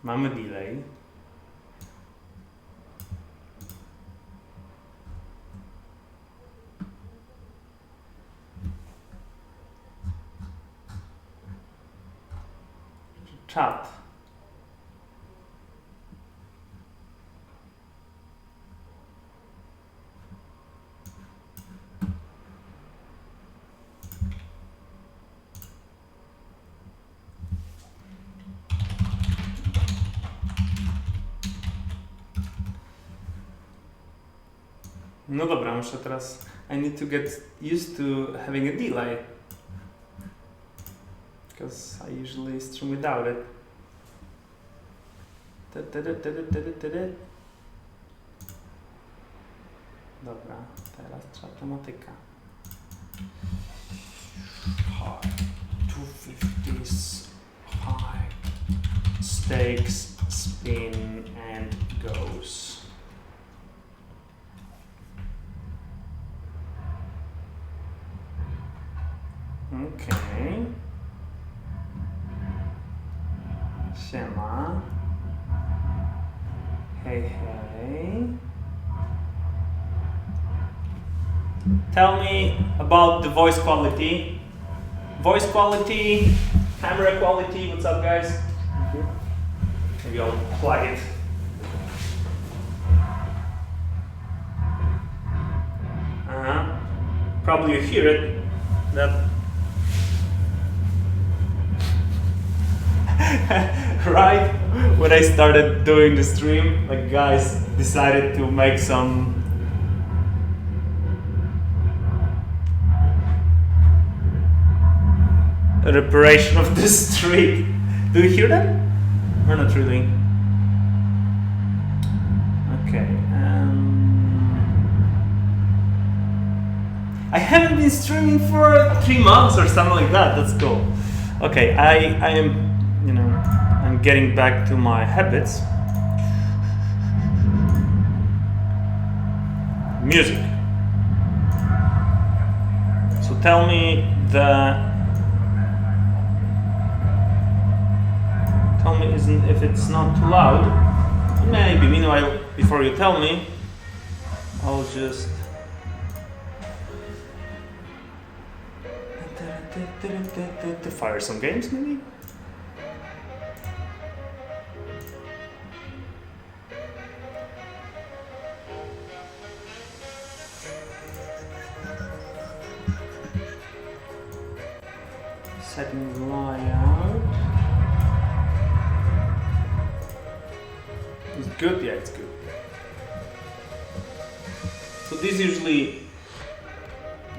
Mamy delay. Czat. No dobra, muszę teraz... I need to get used to having a delay. Because I usually stream without it. Dobra, teraz trzeba tematyka. High, 250s, high, stakes, spin and goes. Okay. Siema. Hey, hey. Tell me about the voice quality. Voice quality, camera quality, what's up guys? Maybe I'll plug it. Probably you hear it. That right when I started doing the stream, like guys decided to make some reparation of the street. Do you hear that? Or not really? Okay. I haven't been streaming for 3 months or something like that. That's cool. Okay, I am, you know, I'm getting back to my habits. Music. So tell me if it's not too loud. Maybe. Meanwhile, before you tell me, I'll just fire some games, maybe. Setting the layout. It's good, yeah, it's good. So these usually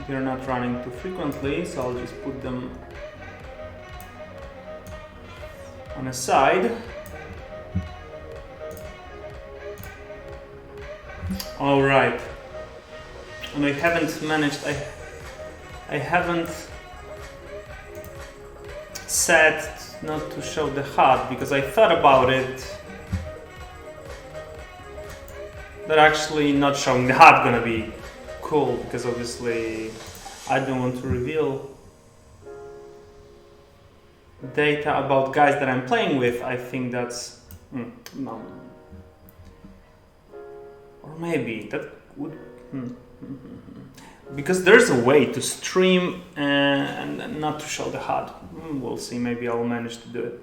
they're not running too frequently, so I'll just put them on a side. All right, and I haven't managed. I haven't set not to show the HUD because I thought about it. That actually not showing the HUD gonna be cool because obviously I don't want to reveal data about guys that I'm playing with. I think that's no, or maybe that would because there's a way to stream and not to show the HUD. We'll see. Maybe I'll manage to do it.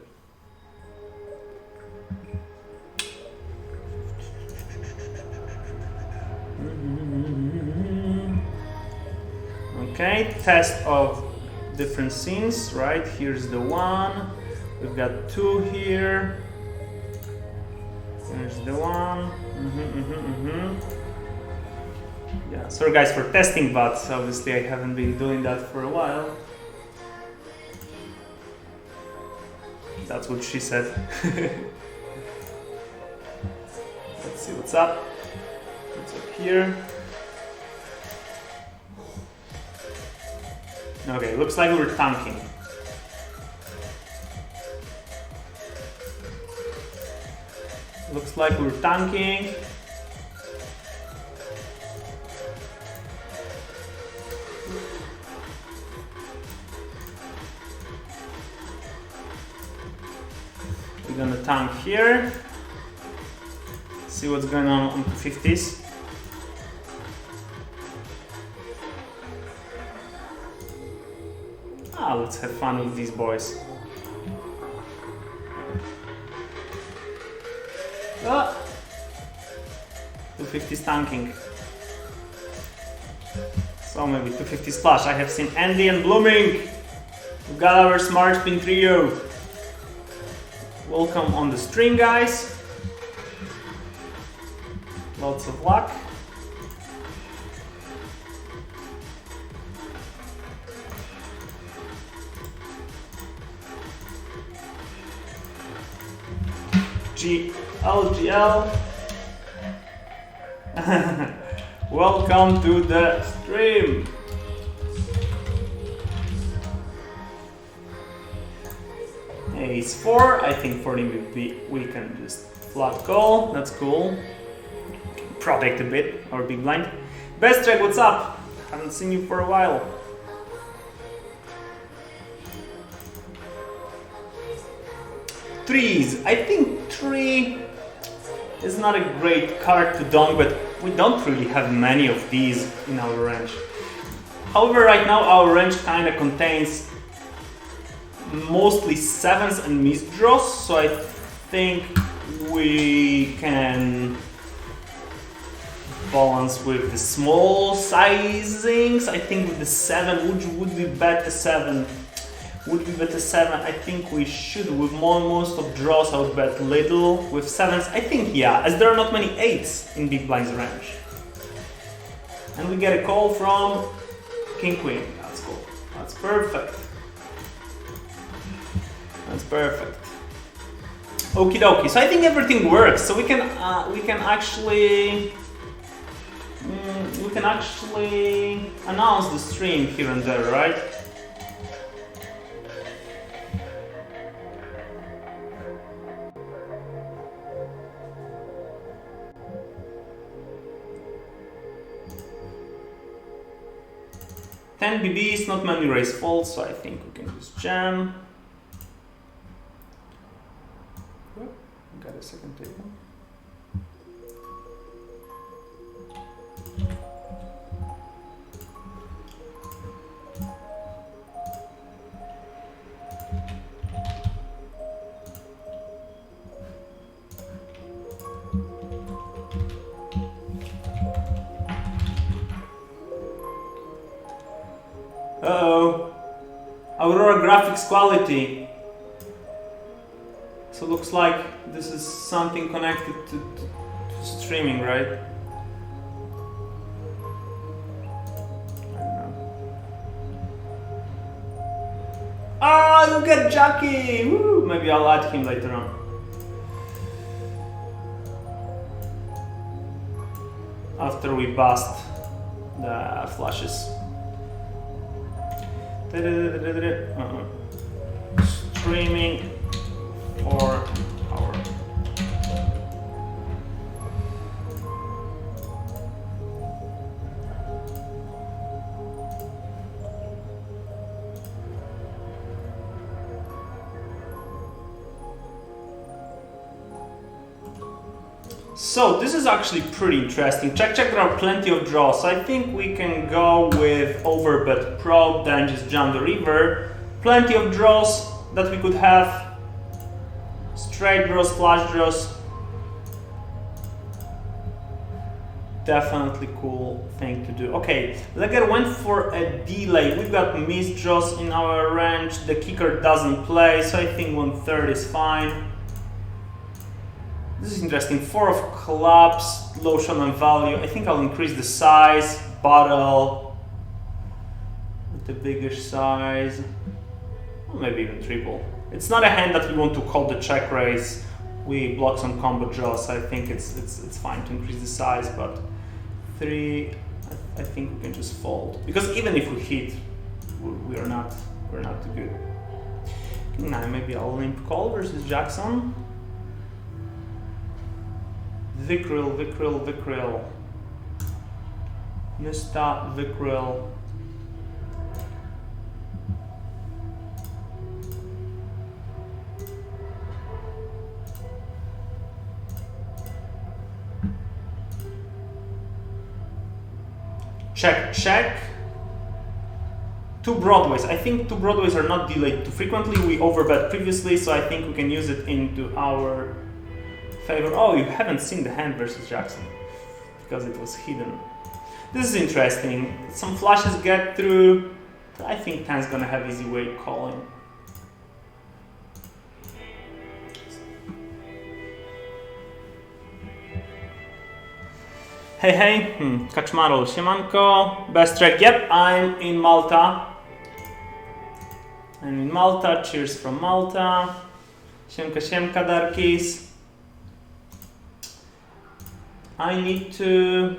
Okay, test of different scenes, right? Here's the one. We've got 2 here. There's the one. Yeah, sorry guys for testing, but obviously I haven't been doing that for a while. That's what she said. Let's see what's up. What's up here? Okay, looks like we're tanking. Looks like we're tanking. We're gonna tank here. See what's going on 250s. Let's have fun with these boys. 250 stanking. So maybe 250 splash. I have seen Andy and Blooming. We've got our smart spin trio. Welcome on the stream, guys. Lots of luck. GL. Welcome to the stream. Ace 4. I think for him we can just flat call. That's cool. Protect a bit our big blind. Best Track, what's up? Haven't seen you for a while. Threes. I think 3 is not a great card to dunk, but we don't really have many of these in our range. However, right now our range kind of contains mostly 7s and missed draws, so I think we can balance with the small sizings. I think with the 7 would be better 7. Would be better 7. I think we should. With most of draws, I would bet little. With 7s, I think yeah, as there are not many 8s in big blind's range. And we get a call from King Queen. That's cool. That's perfect. That's perfect. Okie dokie. So I think everything works. So we can actually announce the stream here and there, right? BBs, not many raise folds, so I think we can just jam. Oh, got a second table. Uh-oh. Aurora graphics quality. So looks like this is something connected to streaming, right? I don't know. Ah, look at Jackie! Woo! Maybe I'll add him later on. After we bust the flushes. Streaming for our So this is actually pretty interesting. Check, there are plenty of draws. I think we can go with overbet probe, then just jam the river. Plenty of draws that we could have. Straight draws, flush draws. Definitely cool thing to do. Okay, Legger went for a delay. We've got missed draws in our range. The kicker doesn't play, so I think 1/3 is fine. This is interesting. 4 of clubs, low showdown value. I think I'll increase the size, bottle with the bigger size, or maybe even triple. It's not a hand that we want to call the check raise. We block some combo draws. I think it's fine to increase the size, but 3, I think we can just fold because even if we hit, we're not too good. Now maybe I'll limp call versus Jackson. Vicril. Mr. Vicril. check, check. Two broadways. I think two broadways are not delayed too frequently. We overbet previously, so I think we can use it into our favor. Oh, you haven't seen the hand versus Jackson because it was hidden. This is interesting. Some flushes get through. I think 10's gonna have easy way calling. Hey, hey, Kaczmarol, siemanko. Best track, yep, I'm in Malta. I'm in Malta, cheers from Malta. Siemka, siemka, Darkis. I need to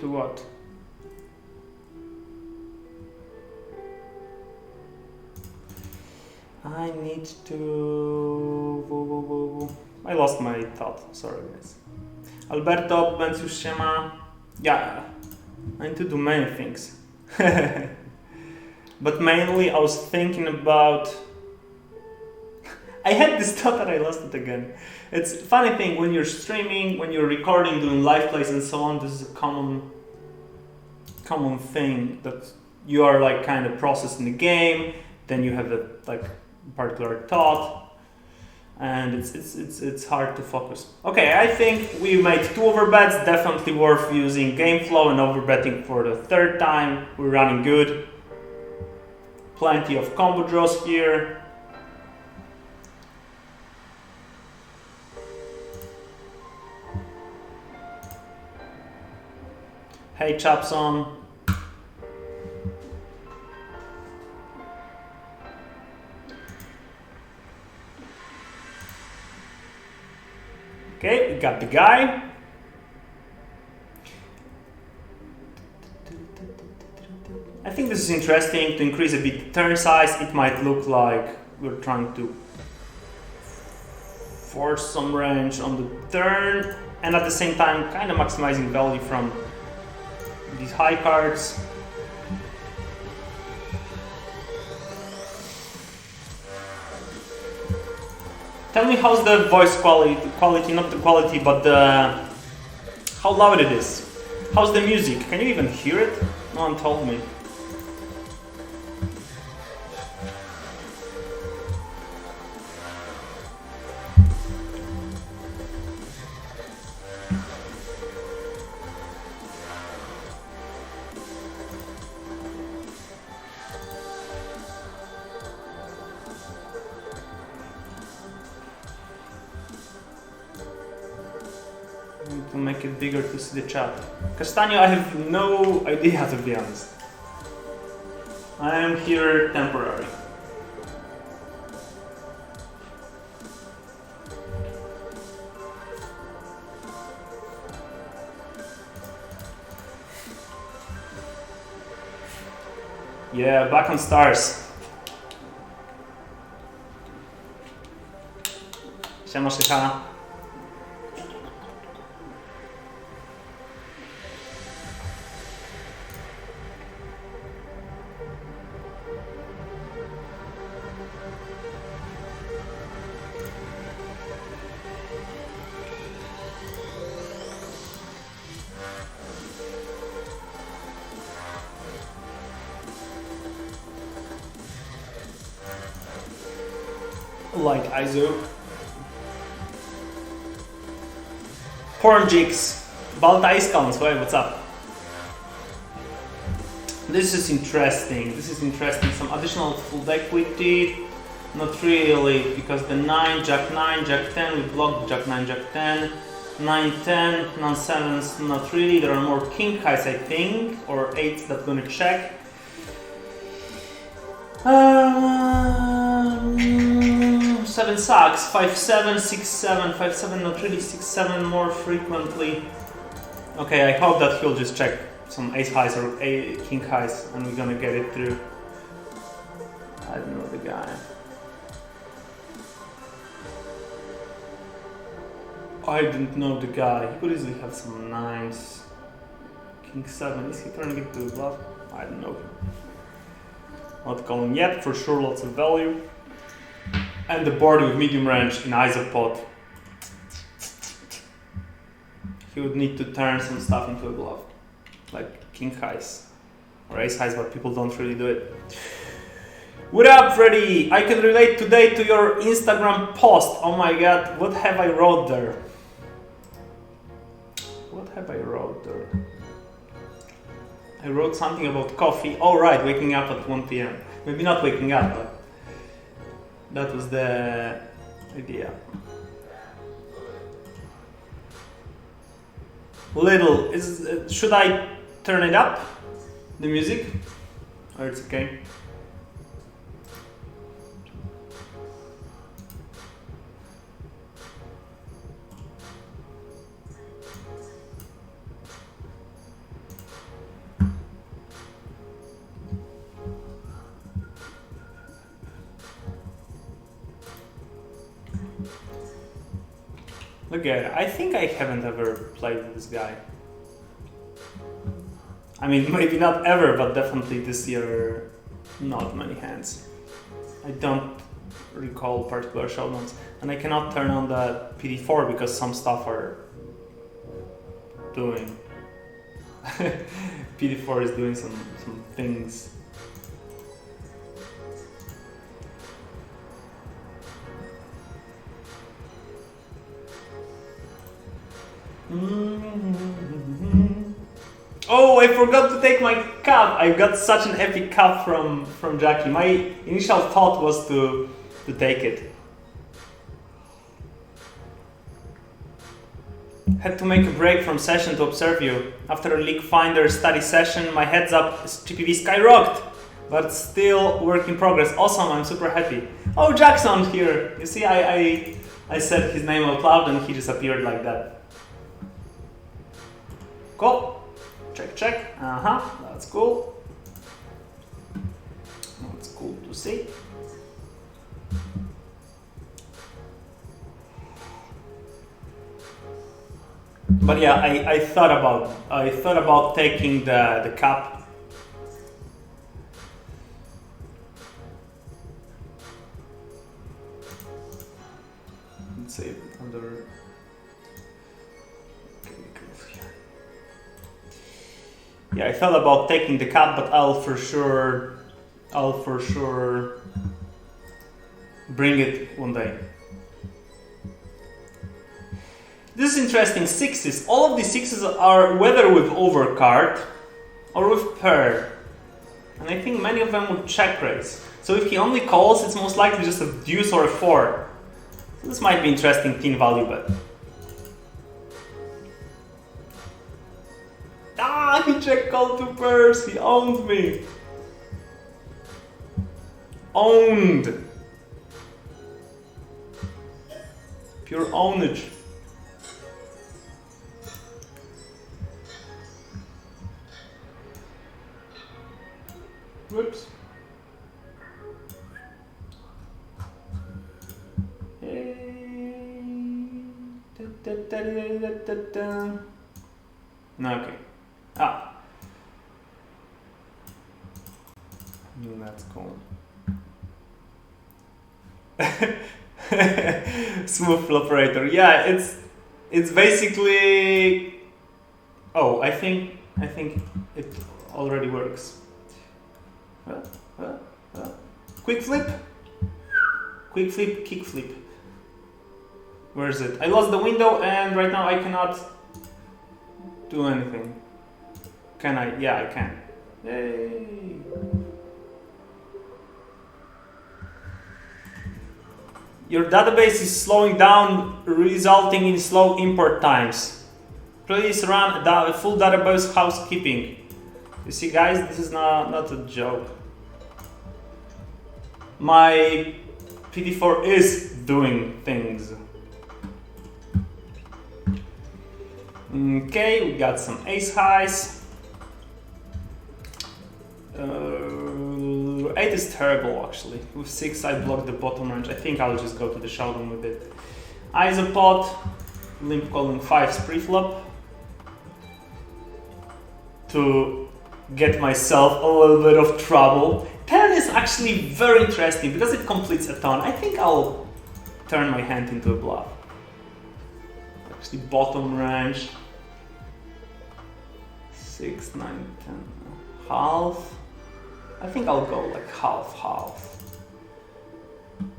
what? I lost my thought, sorry guys. Alberto, Benciusz siema. Yeah, I need to do many things. But mainly I was thinking about... I had this thought that I lost it again. It's a funny thing, when you're streaming, when you're recording, doing live plays and so on, this is a common thing that you are like kind of processing the game, then you have a like particular thought, and it's hard to focus. Okay, I think we made two overbets, definitely worth using game flow and overbetting for the third time. We're running good. Plenty of combo draws here. Hey Chapson. Okay, we got the guy. I think this is interesting to increase a bit the turn size. It might look like we're trying to force some range on the turn and at the same time kind of maximizing value from these high cards. Tell me how's the voice quality, not the quality, but how loud it is. How's the music? Can you even hear it? No one told me. To make it bigger to see the chat. Castaño, I have no idea, to be honest. I am here temporary. Yeah, back on stars. Siema, Szycha. Like ISO. Porn Jigs. Balta Iskons, hey, what's up? This is interesting. Some additional full deck we did. Not really, because the 9, Jack 10, we blocked Jack 9, Jack 10. 9, 10, non-sevens, not really. There are more king highs, I think, or 8s that gonna check. 7 sucks, 5-7, 6-7, 5-7, not really, 6-7 more frequently. Okay, I hope that he'll just check some ace highs or king highs and we're gonna get it through. I don't know the guy. I didn't know the guy. He could easily have some 9s. King 7, is he turning it to a bluff? I don't know. Not calling yet, for sure lots of value. And the board with medium range in isopod. He would need to turn some stuff into a bluff, like king highs or ace highs, but people don't really do it. What up, Freddy? I can relate today to your Instagram post. Oh my god, what have I wrote there? What have I wrote there? I wrote something about coffee. Oh right, waking up at 1 p.m. Maybe not waking up, but that was the idea. Little, should I turn it up, the music, or it's okay? Look at it. I think I haven't ever played with this guy. I mean, maybe not ever, but definitely this year, not many hands. I don't recall particular showdowns, and I cannot turn on the PD4 because some stuff are doing. PD4 is doing some things. Oh, I forgot to take my cup. I got such an epic cup from Jackie. My initial thought was to take it. Had to make a break from session to observe you. After a leak finder study session, my heads up GPV skyrocketed, but still work in progress. Awesome, I'm super happy. Oh, Jackson here. You see, I said his name out loud and he just appeared like that. Cool. Check, check. That's cool. That's cool to see. But yeah, I thought about taking the cup. Let's see under. Yeah, I thought about taking the cup, but I'll for sure bring it one day. This is interesting. Sixes. All of these sixes are whether with overcard or with pair, and I think many of them would check raise. So if he only calls, it's most likely just a deuce or a 4. So this might be interesting teen value bet. Ah, he check called 2 pairs. He owned me. Owned. Pure ownage. Whoops. No, okay. Ah. That's cool. Smooth operator. Yeah, it's basically. Oh, I think it already works. Quick flip, kick flip. Where is it? I lost the window and right now I cannot do anything. Can I? Yeah, I can. Yay! Your database is slowing down, resulting in slow import times. Please run a full database housekeeping. You see, guys, this is not a joke. My PD4 is doing things. Okay, we got some ace highs. 8 is terrible actually. With 6 I blocked the bottom range. I think I'll just go to the showdown with it. Isopod, limp calling 5s pre-flop. To get myself a little bit of trouble. 10 is actually very interesting because it completes a ton. I think I'll turn my hand into a bluff. Actually, bottom range 6, 9, 10, half. I think I'll go like half.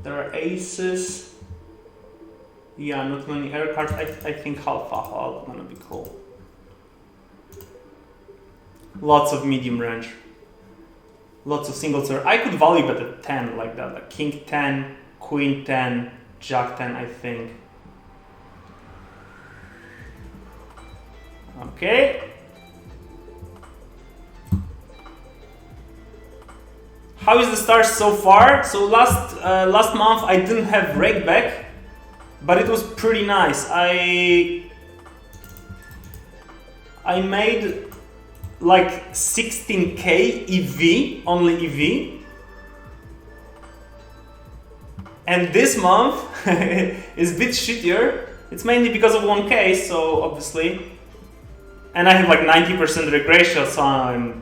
There are aces. Yeah, not many air cards. I think half gonna be cool. Lots of medium range. Lots of singles. I could value bet at 10 like that, like king 10, queen 10, jack 10, I think. Okay. How is the stars so far? So last month I didn't have rake back, but it was pretty nice. I made like 16k EV, only EV. And this month is a bit shittier. It's mainly because of one case, so obviously. And I have like 90% rake ratio, so I'm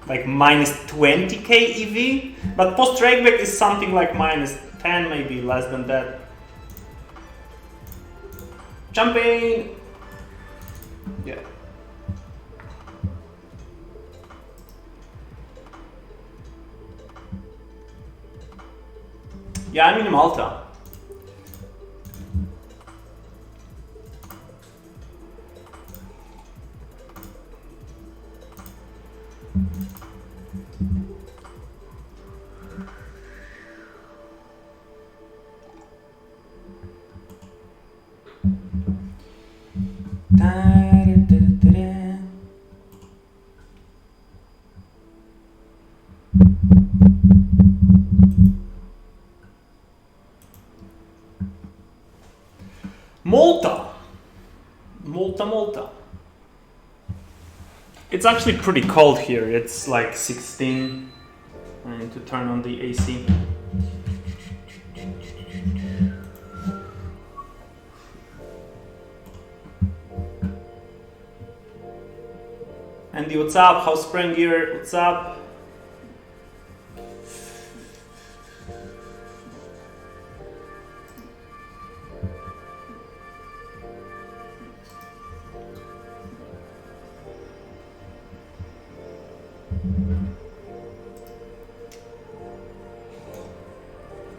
like minus 20k EV. But post rakeback is something like minus 10, maybe less than that. Jumping. Yeah. Yeah, I'm in Malta. Malta. It's actually pretty cold here. It's like 16. I need to turn on the AC. Andy, what's up? House Sprenger, what's up?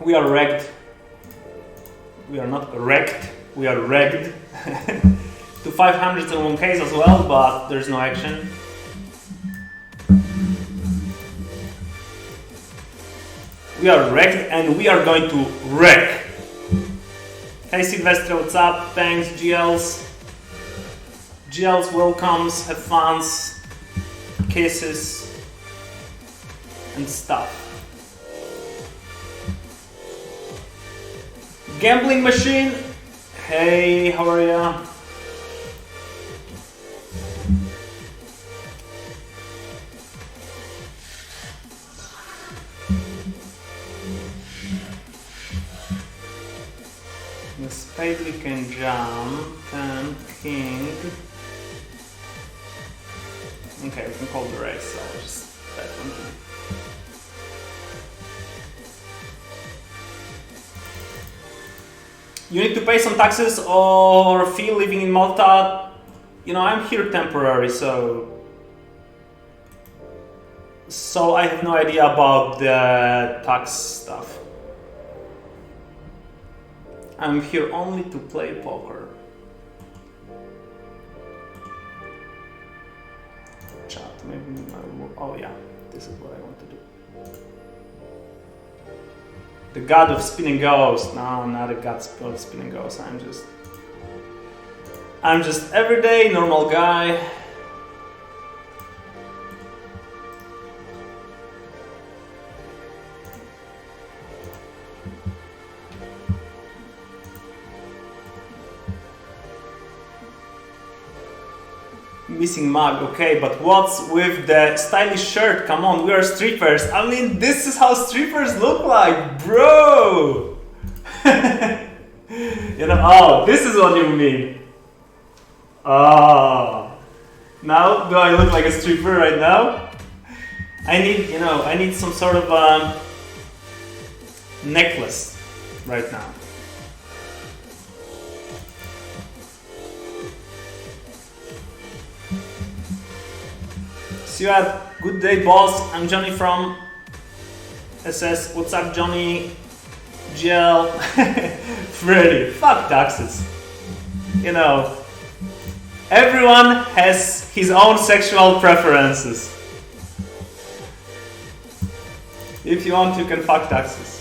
We are wrecked. We are not wrecked. We are wrecked. To 500s and 1Ks as well, but there's no action. We are wrecked and we are going to wreck. Hey Sylvester, what's up? Thanks, GLs. GLs, welcomes, have funs, kisses, and stuff. Gambling machine. Hey, how are ya? The spade we can jump, 10, king. Okay, we can call the race, so I'll just bet one. You need to pay some taxes or fee living in Malta. You know, I'm here temporary, so I have no idea about the tax stuff. I'm here only to play poker. Chat, maybe I will, oh yeah, this is what I want to do. The god of spin and goes. No, I'm not a god of spin and goes. I'm just everyday normal guy. Missing mug, okay, but what's with the stylish shirt? Come on, we are strippers. I mean, this is how strippers look like, bro. You know, oh, this is what you mean. Oh, now do I look like a stripper right now? I need, I need some sort of necklace right now. CuAt, good day, boss. I'm Johnny from SS. What's up, Johnny? GL. Freddy, fuck taxes. Everyone has his own sexual preferences. If you want, you can fuck taxes.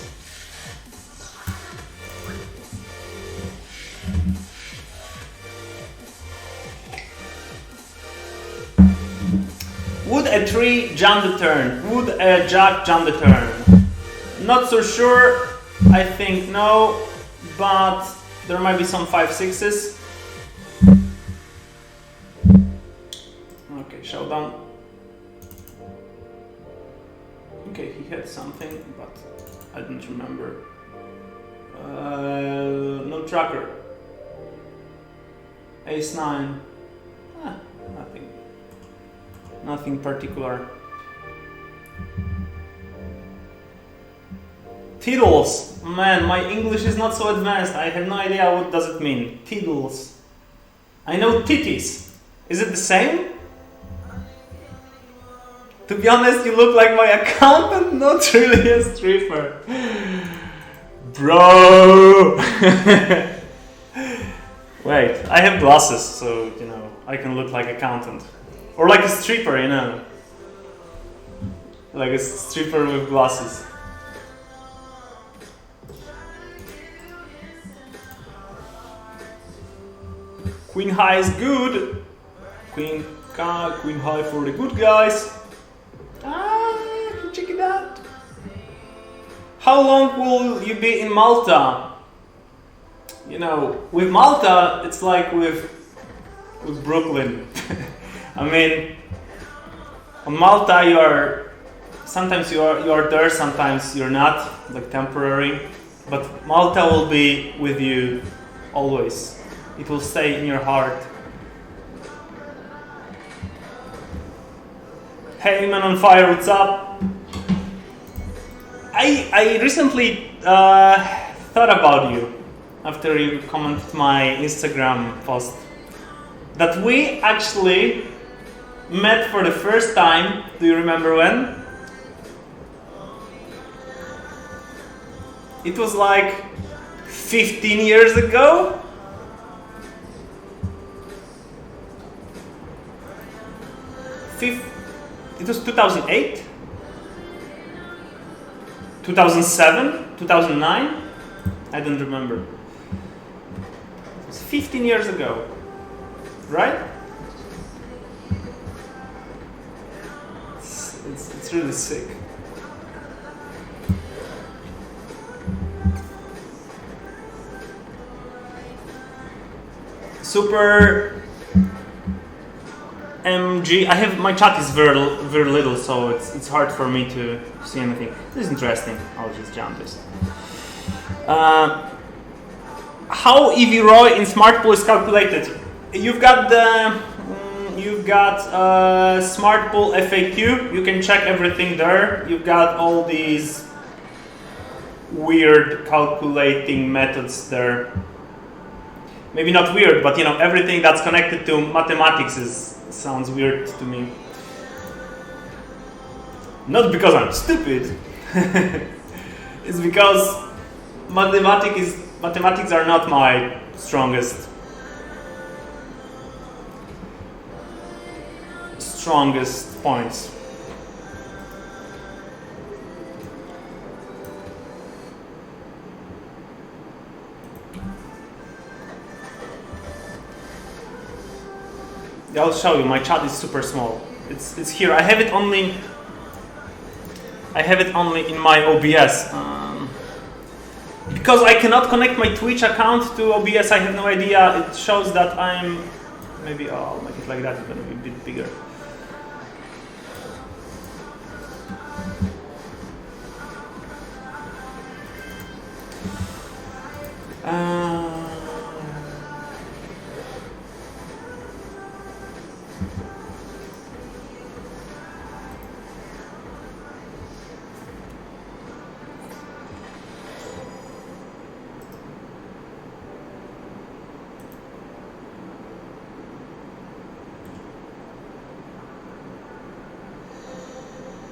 Would a 3 jam the turn? Would a jack jam the turn? Not so sure. I think no, but there might be some 5-6s. Okay, showdown. Okay, he had something, but I don't remember. No tracker. Ace-9. Nothing. Nothing particular. Tiddles. Man, my English is not so advanced. I have no idea what does it mean. Tiddles. I know titties. Is it the same? To be honest, you look like my accountant, not really a stripper. Bro! Wait, I have glasses, so, I can look like accountant. Or like a stripper, Like a stripper with glasses. Queen high is good. Queen high for the good guys. Check it out. How long will you be in Malta? With Malta, it's like with Brooklyn. I mean, on Malta, sometimes you are there, sometimes you're not, like temporary. But Malta will be with you always. It will stay in your heart. Hey man on fire, what's up? I recently thought about you after you commented my Instagram post that we actually met for the first time. Do you remember when? It was like 15 years ago. It was 2008, 2007, 2009, I don't remember. It was 15 years ago, right? It's really sick. Super MG. I have my chat is very little, so it's hard for me to see anything. This is interesting. I'll just jump this. How EV ROI in Smart Pool is calculated? You've got Smart Pool FAQ. You can check everything there. You've got all these weird calculating methods there. Maybe not weird, but everything that's connected to mathematics sounds weird to me. Not because I'm stupid. It's because mathematics are not my strongest points. I'll show you. My chat is super small. It's here. I have it only in my OBS. Because I cannot connect my Twitch account to OBS, I have no idea. It shows that I'm... Maybe I'll make it like that. It's going to be a bit bigger.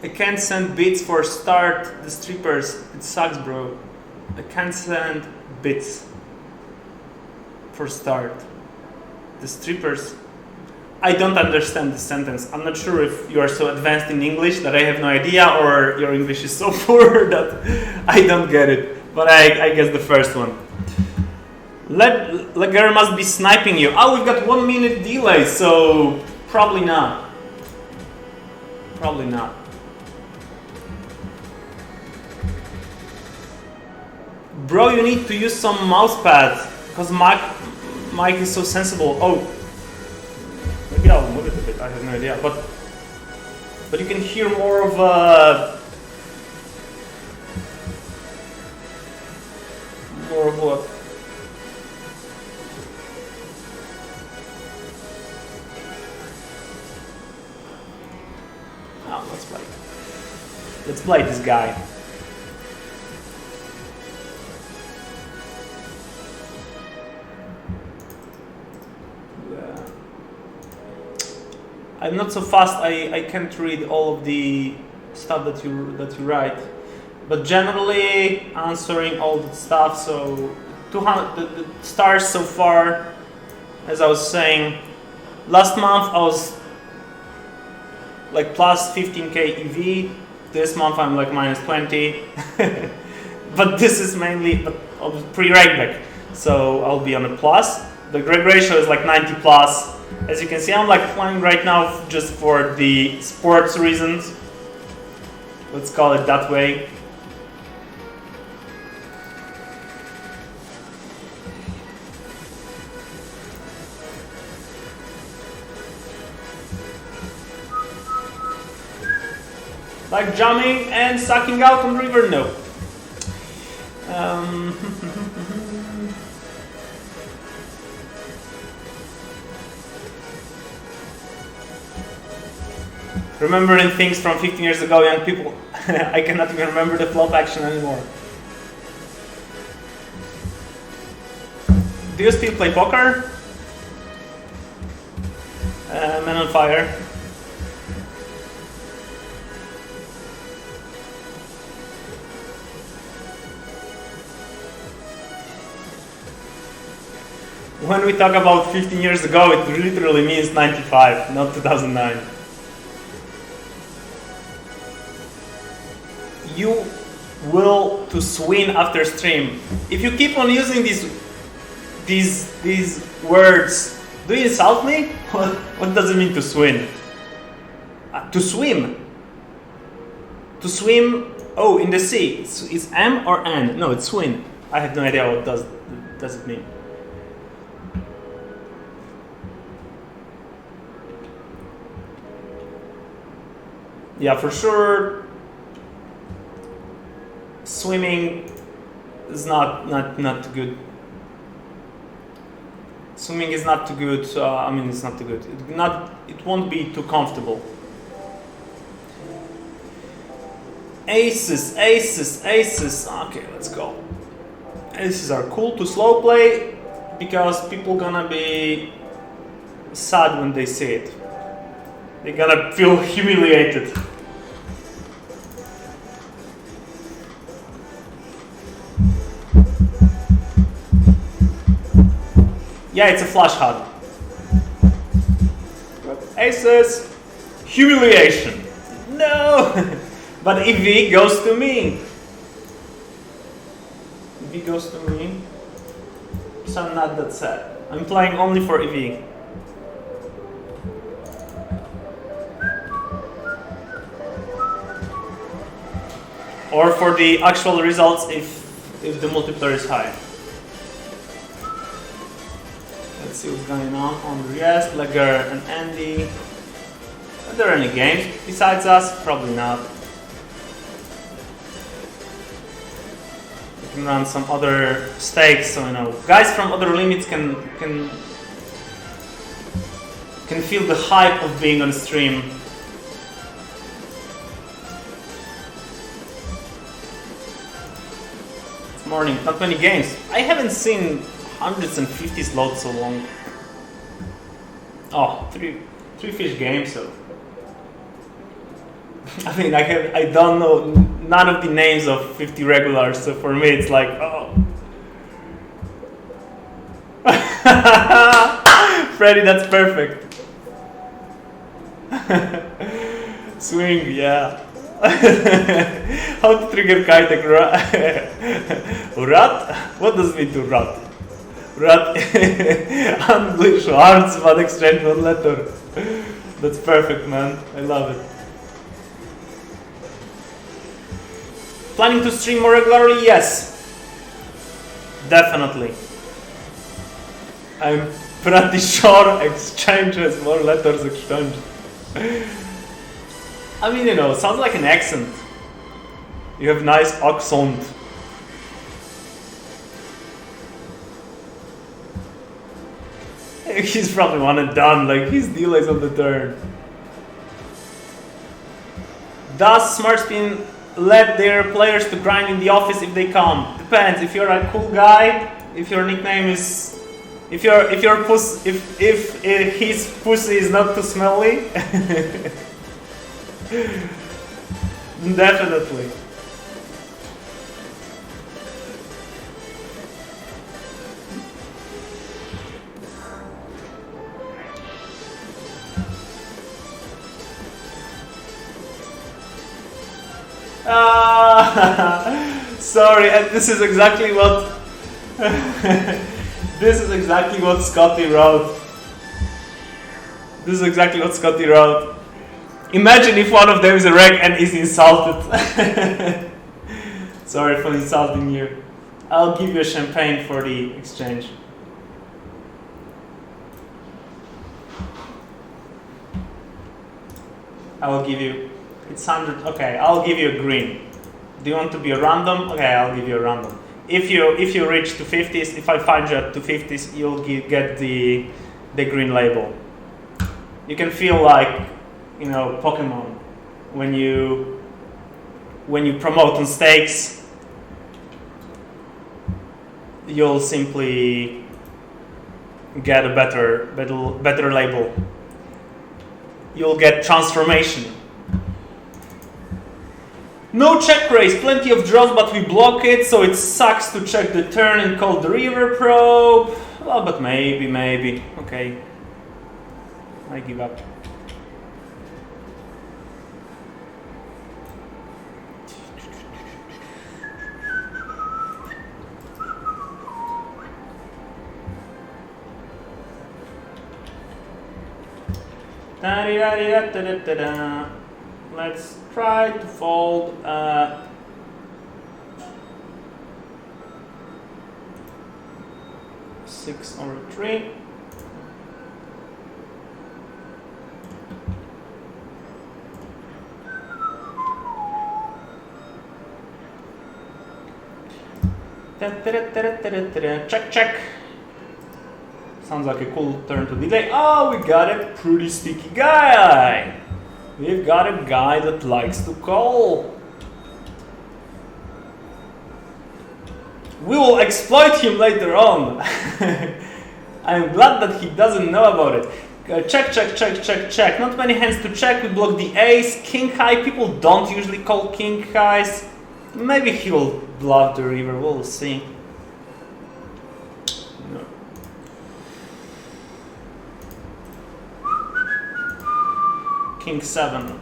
I can't send bits for start the strippers. It sucks, bro. I can't send bits for start the strippers. I don't understand this sentence. I'm not sure if you are so advanced in English that I have no idea, or your English is so poor that I don't get it. But I guess the first one. Lager must be sniping you. Oh, we've got 1 minute delay, so probably not. Probably not. Bro, you need to use some mouse pads, because Mike is so sensible. Oh, maybe I'll move it a bit. I have no idea, but you can hear more of what? Oh, let's play. Let's play this guy. I'm not so fast. I can't read all of the stuff that you write, but generally answering all the stuff. So 200 the stars so far, as I was saying, last month I was like plus 15k EV. This month I'm like minus 20, but this is mainly pre-reg, so I'll be on a plus. The reg ratio is like 90 plus. As you can see, I'm like playing right now just for the sports reasons. Let's call it that way. Like jamming and sucking out on river? No. Remembering things from 15 years ago, young people. I cannot even remember the flop action anymore. Do you still play poker? Man on fire. When we talk about 15 years ago, it literally means 95, not 2009. You will to swing after stream. If you keep on using these words, do you insult me? What does it mean to swim? To swim. To swim. Oh, in the sea. It's M or N? No, it's swim. I have no idea what does it mean. Yeah, for sure. Swimming is not too good. Swimming is not too good. I mean, it's not too good. It won't be too comfortable. Aces, aces, aces. Okay, let's go. Aces are cool to slow play because people gonna be sad when they see it. They're gonna feel humiliated. Yeah, it's a flush HUD. Aces, humiliation. No, but EV goes to me. EV goes to me. So I'm not that sad. I'm playing only for EV. Or for the actual results if the multiplier is high. Let's see what's going on the rest. Lager and Andy. Are there any games besides us? Probably not. We can run some other stakes, so you know, guys from other limits can feel the hype of being on stream. It's morning, not many games. I haven't seen 150 slots so long. Oh, three fish games, so I mean, I don't know none of the names of 50 regulars, so for me it's like, oh. Freddy, that's perfect. Swing, yeah. How to trigger Kitek rat? What does it mean to rat? Rat English words, but exchange one letter. That's perfect, man. I love it. Planning to stream more regularly? Yes. Definitely. I'm pretty sure exchange has more letters exchanged. I mean, you know, it sounds like an accent. You have nice accent. He's probably one and done, like his delays on the turn. Does Smart Spin let their players to grind in the office if they come? Depends. If you're a cool guy, if your nickname is, if his pussy is not too smelly, definitely. Sorry, and this is exactly what this is exactly what Scotty wrote. This is exactly what Scotty wrote. Imagine if one of them is a reg and is insulted. Sorry for insulting you. I'll give you a champagne for the exchange. I will give you. It's 100. Okay, I'll give you a green. Do you want to be a random? Okay, I'll give you a random. If you reach 250s, if I find you at 250s, you'll get the green label. You can feel like, you know, Pokemon when you promote on stakes. You'll simply get a better label. You'll get transformation. No check raise, plenty of draws, but we block it, so it sucks to check the turn and call the river probe. Well, but maybe. Okay. I give up. Da-da-da-da-da-da-da. Let's try to fold 6 over 3. Check. Sounds like a cool turn to delay. Oh, we got a pretty sticky guy. We've got a guy that likes to call. We will exploit him later on. I'm glad that he doesn't know about it. Check. Not many hands to check. We block the ace. King high. People don't usually call king highs. Maybe he'll bluff the river. We'll see. No. King 7.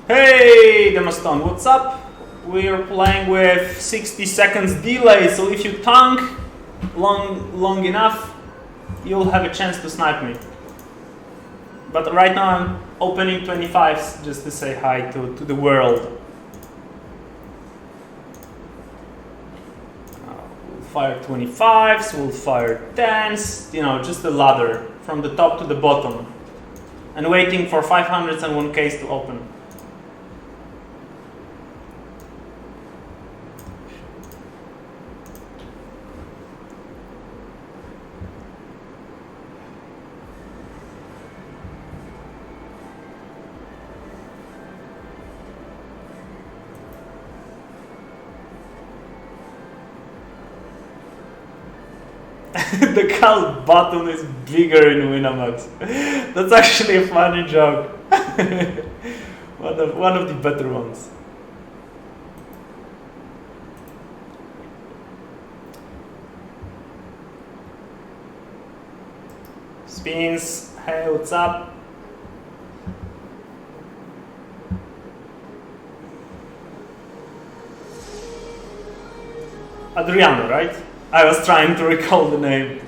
Hey, Demaston, what's up? We are playing with 60 seconds delay, so if you tank long enough, you'll have a chance to snipe me. But right now I'm opening 25s just to say hi to the world. We'll fire 25s, we'll fire 10s, you know, just a ladder from the top to the bottom. And waiting for 500s and 1Ks to open. The call button is bigger in Winamax. That's actually a funny joke. one of the better ones. Spins. Hey, what's up? Adriano, right? I was trying to recall the name.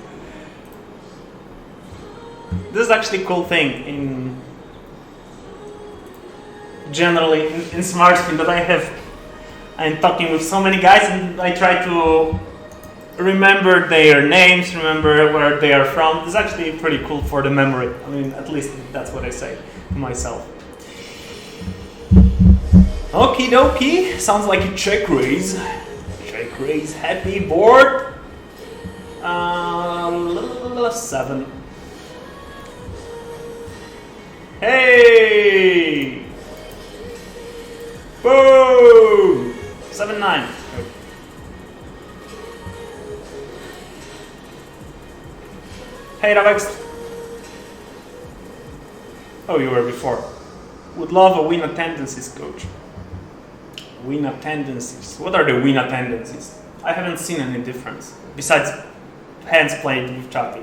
This is actually a cool thing in generally in smart spin that I'm talking with so many guys and I try to remember their names, remember where they are from. It's actually pretty cool for the memory. I mean, at least that's what I say to myself. Okie dokie, sounds like a check raise. Check raise, happy board. 7. Hey! Boom! 7-9. Hey, Ravex. Oh, you were before. Would love a win attendances, coach. Win attendances. What are the win attendances? I haven't seen any difference besides hands played with Chappy.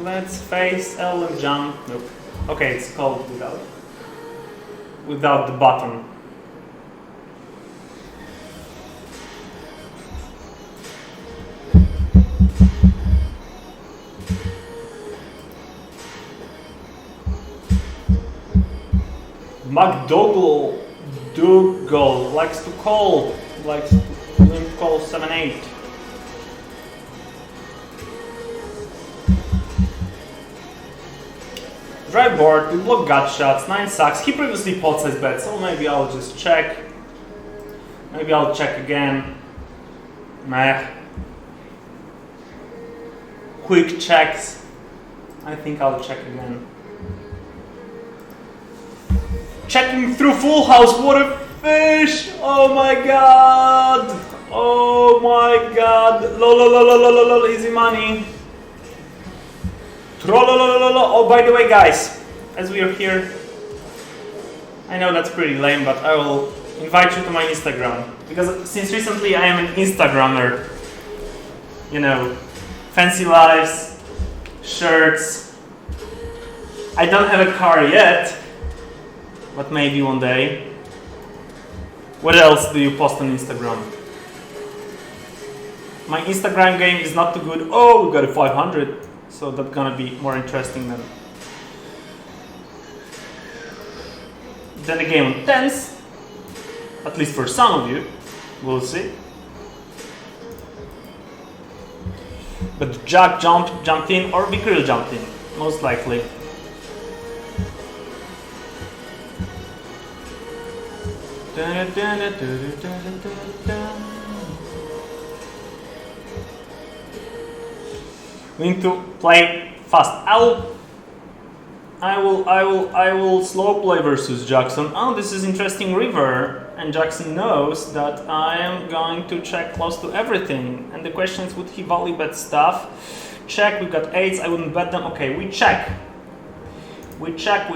Let's face L and jump. Nope. Okay, it's called without the button. McDougall likes to call 7-8. Dry board, we block gut shots, 9 sucks. He previously pot size bet, so maybe I'll just check. Maybe I'll check again. Meh. Quick checks. I think I'll check again. Checking through full house, what a fish! Oh my god! Oh my god! Lol, easy money. Oh, by the way, guys, as we are here, I know that's pretty lame, but I will invite you to my Instagram because since recently I am an Instagrammer. You know, fancy lives, shirts. I don't have a car yet. But maybe one day. What else do you post on Instagram? My Instagram game is not too good. Oh, we got a 500. So that's gonna be more interesting than a game on 10s. At least for some of you. We'll see. But Jack jumped in or Vikril jumped in. Most likely. We need to play fast. I will slow play versus Jackson. Oh, this is interesting river, and Jackson knows that I am going to check close to everything. And the question is, would he volley bet stuff? Check. We got 8s. I wouldn't bet them. Okay, we check. We check.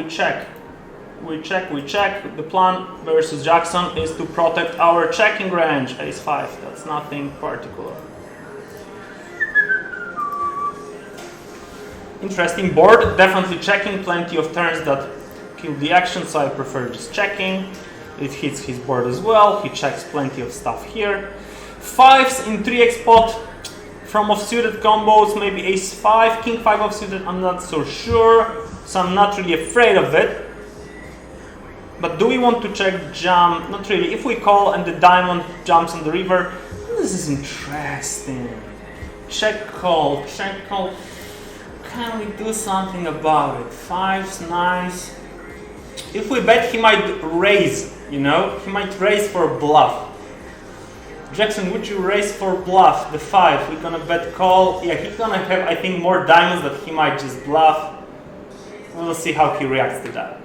The plan versus Jackson is to protect our checking range. Ace-5. That's nothing particular. Interesting board. Definitely checking. Plenty of turns that kill the action, so I prefer just checking. It hits his board as well. He checks plenty of stuff here. 5s in 3x pot from offsuited combos. Maybe Ace-5, King-5 offsuited. I'm not so sure, so I'm not really afraid of it. But do we want to check jump? Not really. If we call and the diamond jumps on the river, this is interesting. Check call. Can we do something about it? 5s, 9s. If we bet, he might raise, you know? He might raise for a bluff. Jackson, would you raise for bluff? The 5. We're gonna bet call. Yeah, he's gonna have, I think, more diamonds that he might just bluff. We'll see how he reacts to that.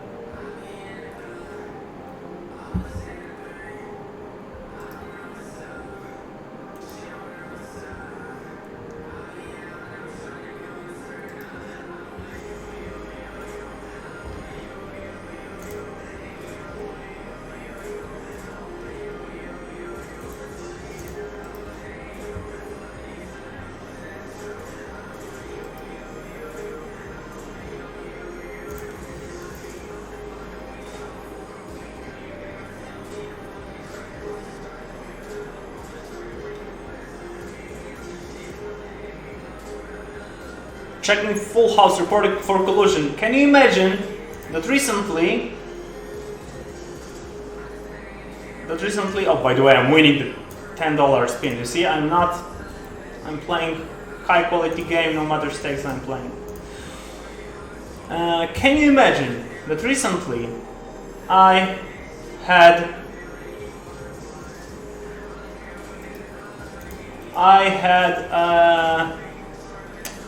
Checking full house reported for collusion. Can you imagine that recently, oh, by the way, I'm winning the $10 spin. You see, I'm playing high quality game no matter stakes I'm playing. Can you imagine that recently I had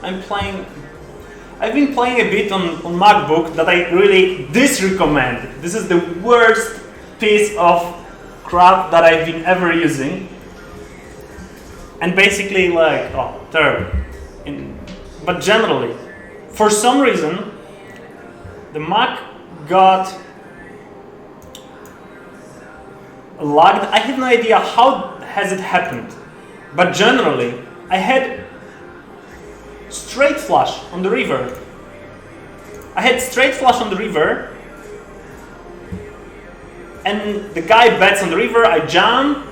I've been playing a bit on MacBook that I really disrecommend. This is the worst piece of crap that I've been ever using. And basically like, oh, terrible. But generally, for some reason, the Mac got lagged. I have no idea how has it happened. But generally, I had straight flush on the river. And the guy bets on the river, I jam.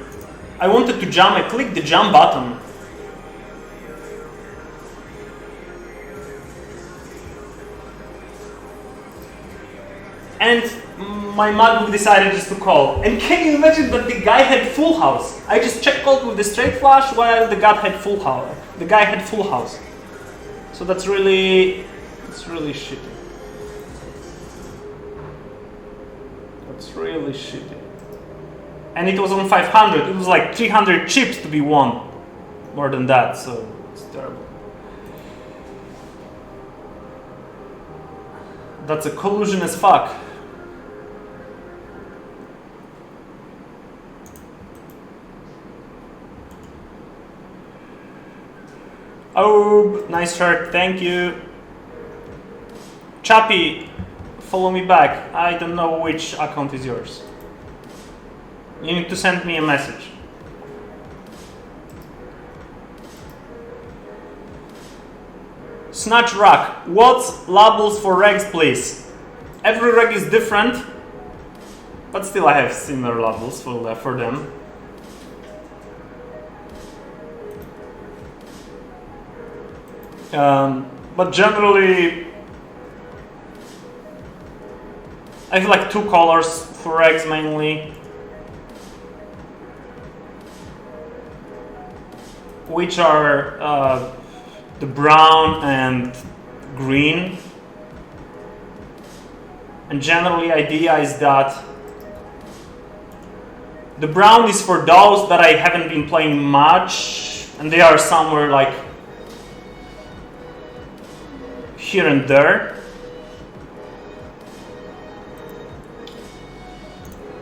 I wanted to jam, I clicked the jam button. And my MacBook decided just to call. And can you imagine that the guy had full house? I just check called with the straight flush while the guy had full house. So that's really shitty. That's really shitty. And it was on 500. It was like 300 chips to be won. More than that, so it's terrible. That's a collusion as fuck. Oh, nice shirt, thank you. Chappy, follow me back. I don't know which account is yours. You need to send me a message. Snatch rack. What's labels for regs, please? Every reg is different, but still I have similar labels for them. But generally, I have like two colors for eggs mainly, which are the brown and green. And generally, idea is that the brown is for those that I haven't been playing much, and they are somewhere like here and there.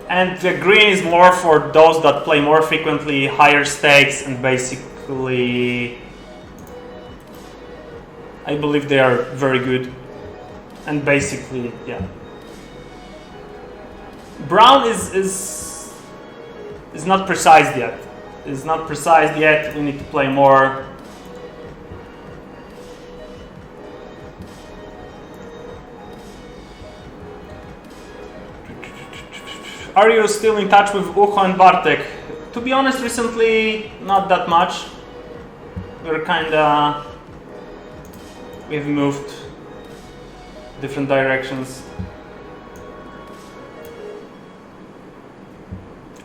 And the green is more for those that play more frequently, higher stakes, and basically I believe they are very good. And basically, yeah. Brown is not precise yet. It's not precise yet. We need to play more. Are you still in touch with Ucho and Bartek? To be honest, recently, not that much. We've moved different directions.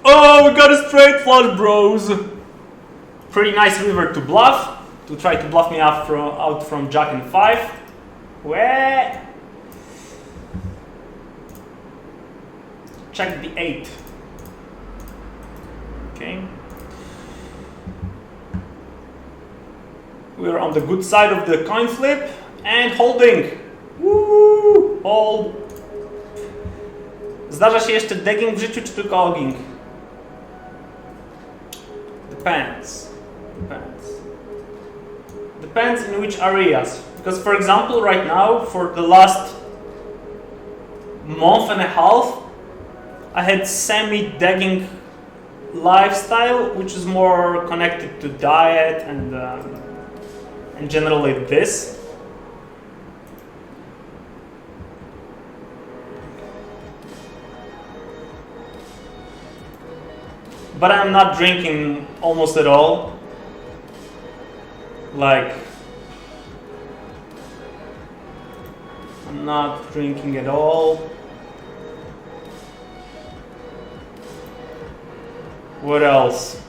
Oh, we got a straight flush, bros! Pretty nice river to bluff, to try to bluff me out from Jack and 5. Where? Check the 8. Okay. We're on the good side of the coin flip and holding. Woo! Hold. Zdarza się jeszcze degging w życiu, czy tylko ogging? Depends. Depends in which areas. Because for example, right now, for the last month and a half, I had semi-degging lifestyle, which is more connected to diet and generally this. But I'm not drinking almost at all. Like, I'm not drinking at all. What else?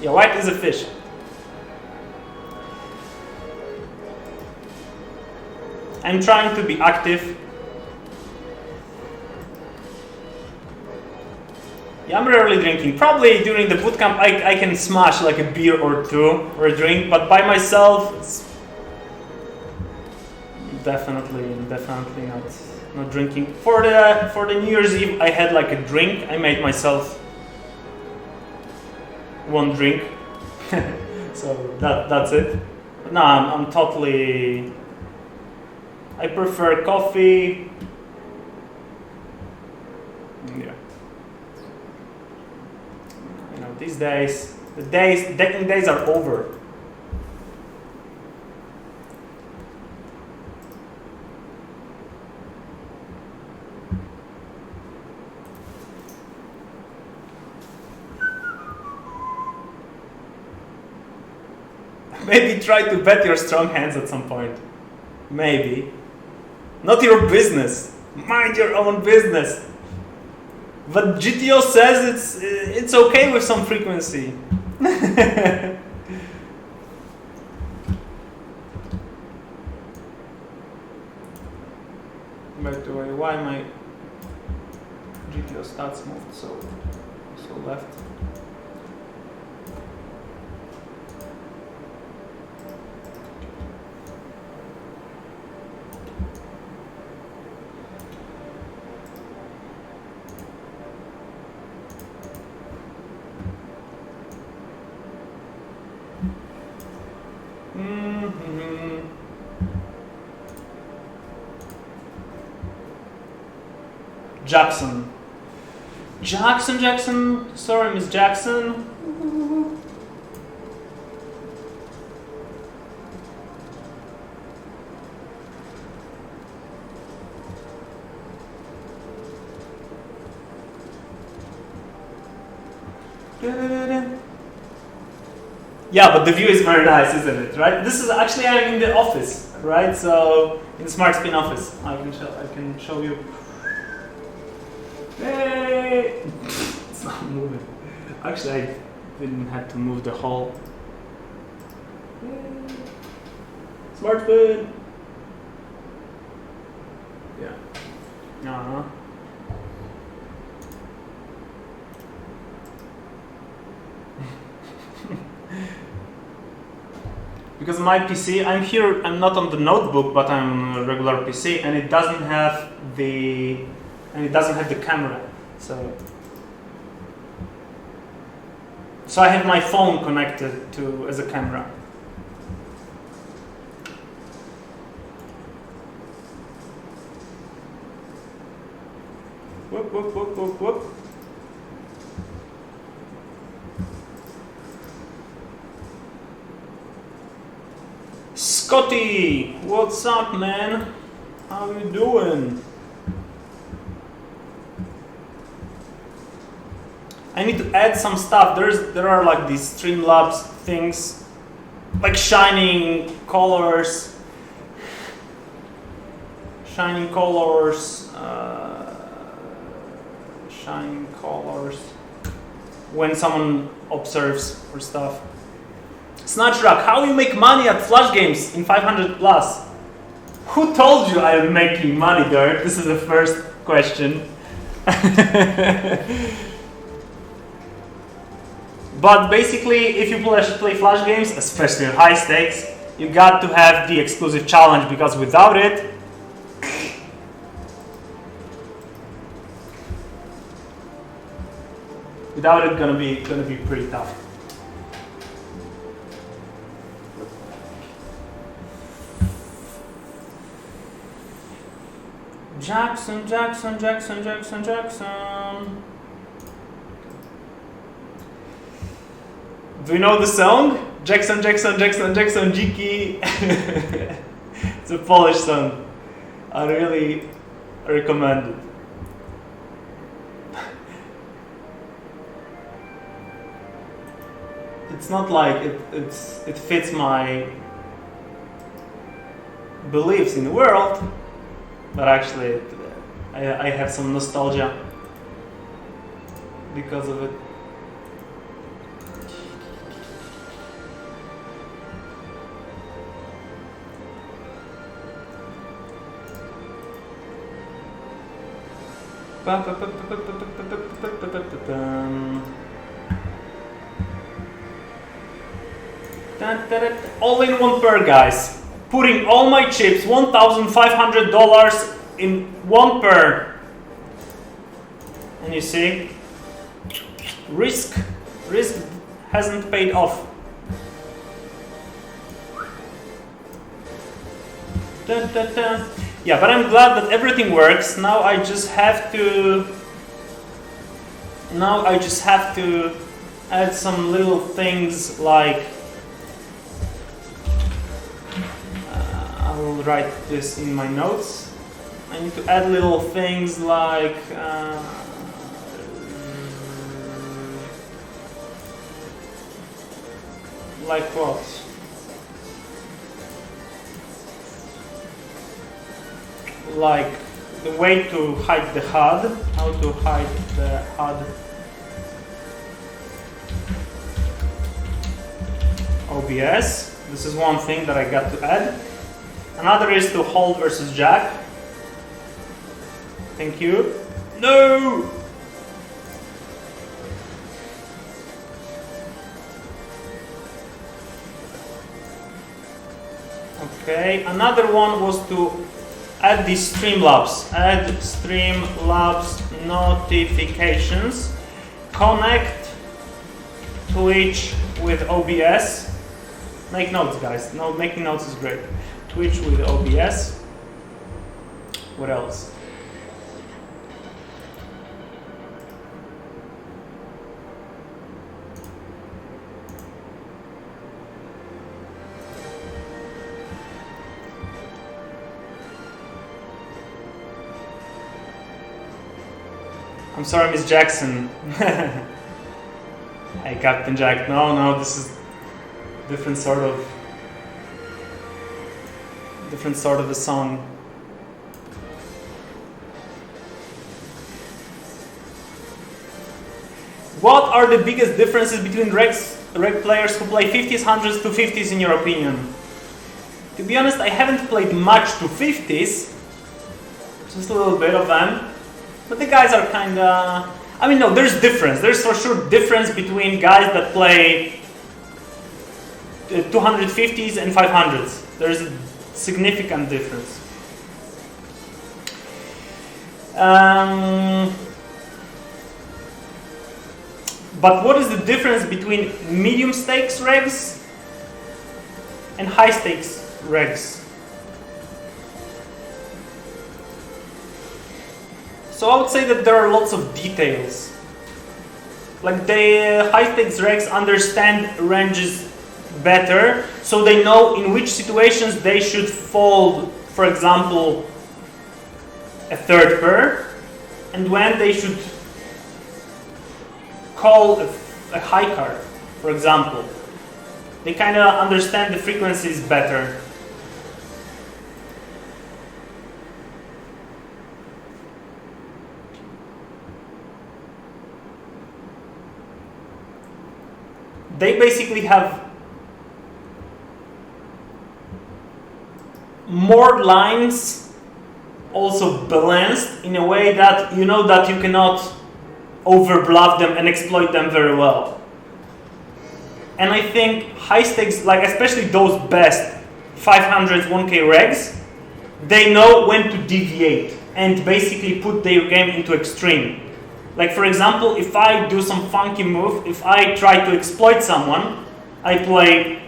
Yeah, white is a fish. I'm trying to be active. Yeah, I'm rarely drinking. Probably during the bootcamp I can smash like a beer or two or a drink, but by myself it's definitely not drinking. For the New Year's Eve I had like a drink. I made myself one drink. So that's it. But no, I'm totally, I prefer coffee. Yeah. You know, these days, decking days are over. Maybe try to bet your strong hands at some point. Maybe. Not your business. Mind your own business. But GTO says it's okay with some frequency. By the way, why my GTO stats moved so left? Jackson. Sorry, Miss Jackson. Yeah, but the view is very nice, isn't it? Right? This is actually, I'm in the office, right? So in the Smart Spin office, I can show you. Hey! It's not moving. Actually, I didn't have to move the whole. Smart Spin. Yeah. Because my PC, I'm here, I'm not on the notebook, but I'm on a regular PC, and it doesn't have the camera. So I have my phone connected to as a camera. Whoop. Scotty, what's up, man? How you doing? I need to add some stuff. There are like these Streamlabs things, like shining colors. When someone observes or stuff. Snatch Rack, how you make money at flash games in 500 plus? Who told you I'm making money, Dirt? This is the first question. But basically, if you play flash games, especially in high stakes, you got to have the exclusive challenge, because without it, Without it, gonna be pretty tough. Jackson, Jackson, Jackson, Jackson, Jackson. Do you know the song? Jackson, Jackson, Jackson, Jackson, Dziki. It's a Polish song. I really recommend it. It's not like it fits my beliefs in the world, but actually I have some nostalgia because of it. All in one pair, guys. Putting all my chips, $1,500 in one pair. And you see, risk hasn't paid off. Yeah, but I'm glad that everything works. Now I just have to add some little things like I will write this in my notes. I need to add little things like what? Like the way to hide the HUD, how to hide the HUD. OBS, this is one thing that I got to add. Another is to hold versus jack. Thank you. No! Okay, another one was to add these Streamlabs. Add Streamlabs notifications. Connect Twitch with OBS. Make notes, guys. No, making notes is great. Twitch with OBS. What else? I'm sorry, Miss Jackson. Hey, Captain Jack. No, this is different sort of a song. What are the biggest differences between reg players who play 50s, 100s to 50s in your opinion? To be honest, I haven't played much to 50s, just a little bit of them. But the guys are kinda... I mean, no, there's difference. There's for sure difference between guys that play 250s and 500s. There's a significant difference. But what is the difference between medium stakes regs and high stakes regs? So I would say that there are lots of details. Like the high stakes regs understand ranges better, so they know in which situations they should fold, for example, a third pair, and when they should call a high card, for example. They kind of understand the frequencies better. They basically have more lines also balanced in a way that you know that you cannot overbluff them and exploit them very well. And I think high stakes, like especially those best 500s 1K regs, they know when to deviate and basically put their game into extreme. Like for example, if I do some funky move, if I try to exploit someone, I play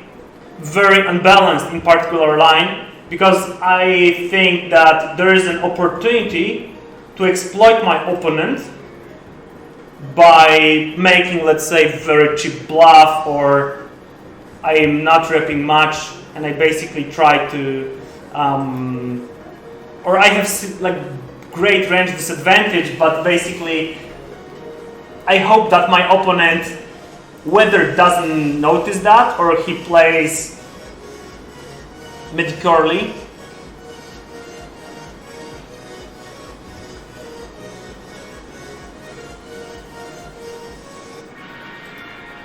very unbalanced in particular line because I think that there is an opportunity to exploit my opponent by making, let's say, very cheap bluff, or I am not repping much and I basically try to, or I have like great range disadvantage, but basically I hope that my opponent whether doesn't notice that or he plays mid-curly.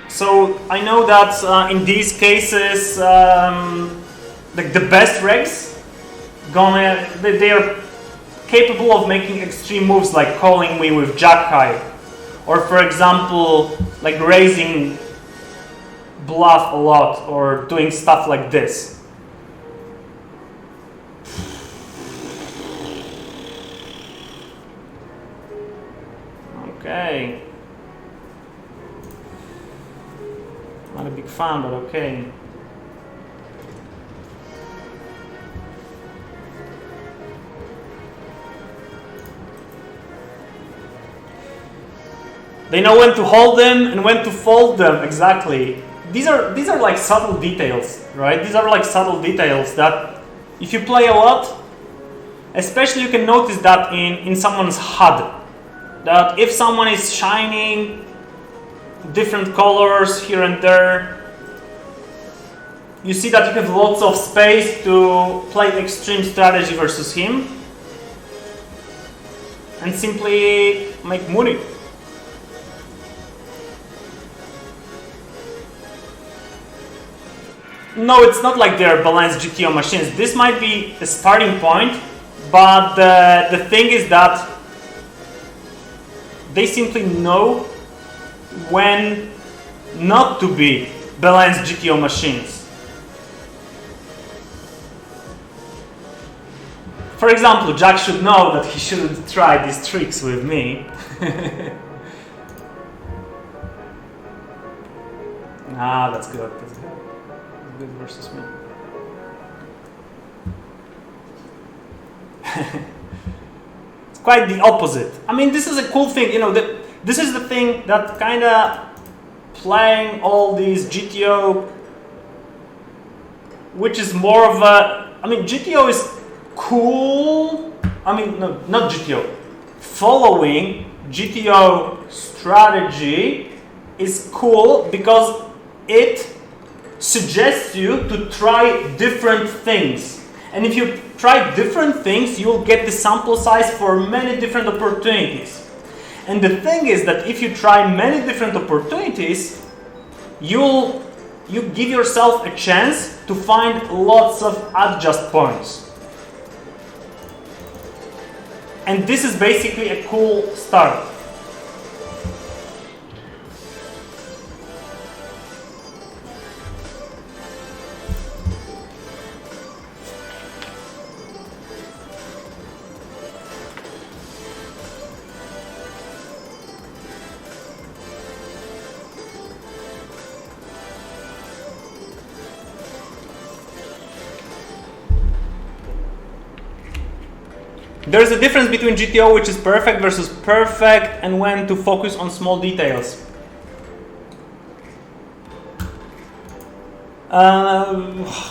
So I know that in these cases, like the best regs, they are capable of making extreme moves like calling me with jack high, or for example, like raising bluff a lot, or doing stuff like this. Okay. Not a big fan, but okay. They know when to hold them and when to fold them, exactly. These are like subtle details, right? These are like subtle details that if you play a lot, especially you can notice that in someone's HUD. That if someone is shining different colors here and there, you see that you have lots of space to play extreme strategy versus him and simply make money. No, it's not like they're balanced GTO machines. This might be a starting point, but the thing is that they simply know when not to be balanced GTO machines. For example, Jack should know that he shouldn't try these tricks with me. Ah, that's good. That's good. That's good versus me. It's quite the opposite. I mean, this is a cool thing, you know. This is the thing that kind of playing all these GTO, which is more of a. I mean, GTO is cool. I mean, no, not GTO. Following GTO strategy is cool because it suggests you to try different things. And if you try different things, you'll get the sample size for many different opportunities. And the thing is that if you try many different opportunities, you give yourself a chance to find lots of adjust points. And this is basically a cool start. There's a difference between GTO, which is perfect versus perfect, and when to focus on small details.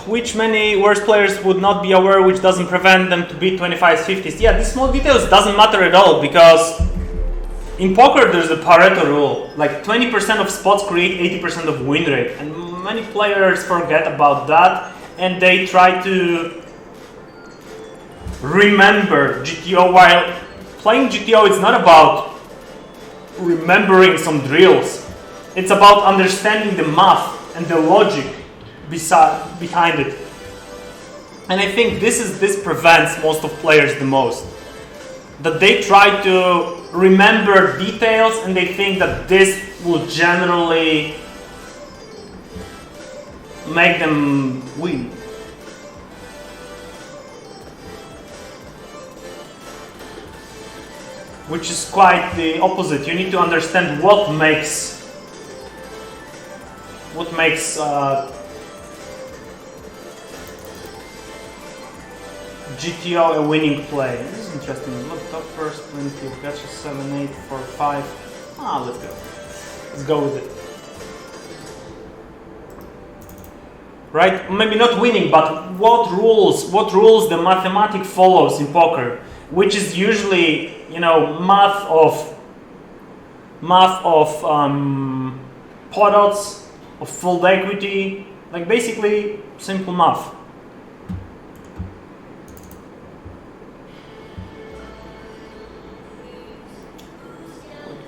Which many worse players would not be aware, which doesn't prevent them to beat 25s, 50s. Yeah, these small details doesn't matter at all, because in poker there's a Pareto rule. Like 20% of spots create 80% of win rate, and many players forget about that, and they try to remember GTO. While playing GTO, it's not about remembering some drills. It's about understanding the math and the logic behind it. And I think this prevents most of players the most. That they try to remember details and they think that this will generally make them win. which is quite the opposite. You need to understand what makes GTO a winning play. This is interesting. Look, top first, plenty of gotcha, 7, 8, 4, 5. Let's go. Let's go with it. Right? Maybe not winning, but what rules the mathematic follows in poker, which is usually, you know, math of pot odds, of fold equity, like basically simple math.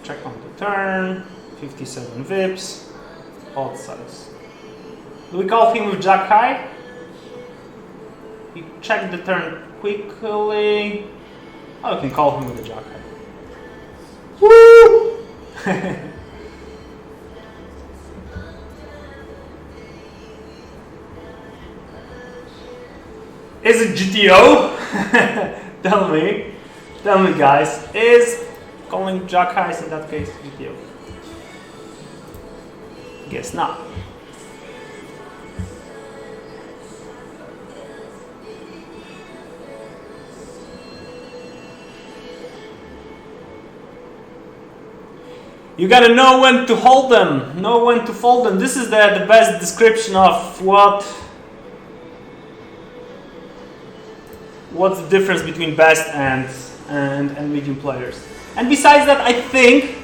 Check on the turn, 57 vips, odd size. Do we call him with jack high? You check the turn quickly. Oh, you can call him with a jack high. Woo! Is it GTO? Tell me guys, is calling jack highs in that case GTO? Guess not. You gotta know when to hold them, know when to fold them. This is the best description of what's the difference between best and medium players. And besides that, I think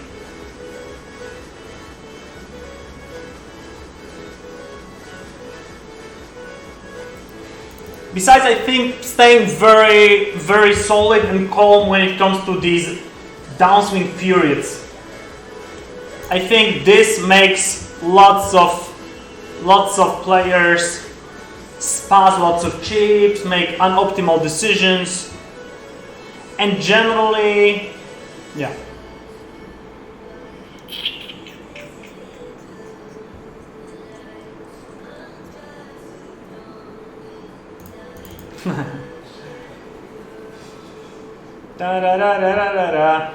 staying very, very solid and calm when it comes to these downswing periods. I think this makes lots of players spaz lots of chips, make unoptimal decisions, and generally, yeah. Da da da da da da da.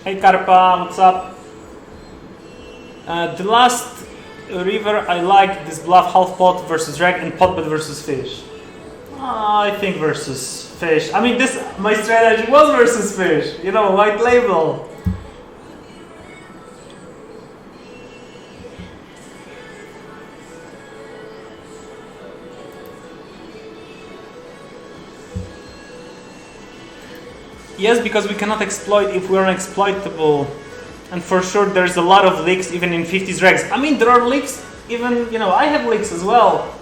Hey Karpa, what's up? The last river I liked this bluff half pot versus reg and pot bet versus fish. I think versus fish. I mean, my strategy was versus fish. You know, white label. Yes, because we cannot exploit if we're unexploitable. And for sure there's a lot of leaks even in 50s regs. I mean, there are leaks even, you know, I have leaks as well.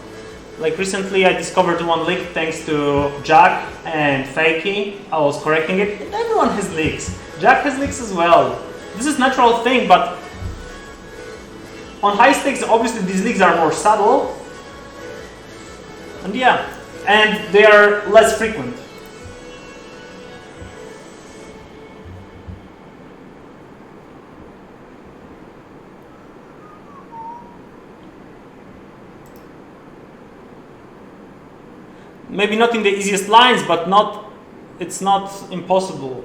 Like recently I discovered one leak thanks to Jack and Fakey. I was correcting it. And everyone has leaks. Jack has leaks as well. This is a natural thing, but on high stakes, obviously these leaks are more subtle. And yeah, and they are less frequent. Maybe not in the easiest lines, but it's not impossible.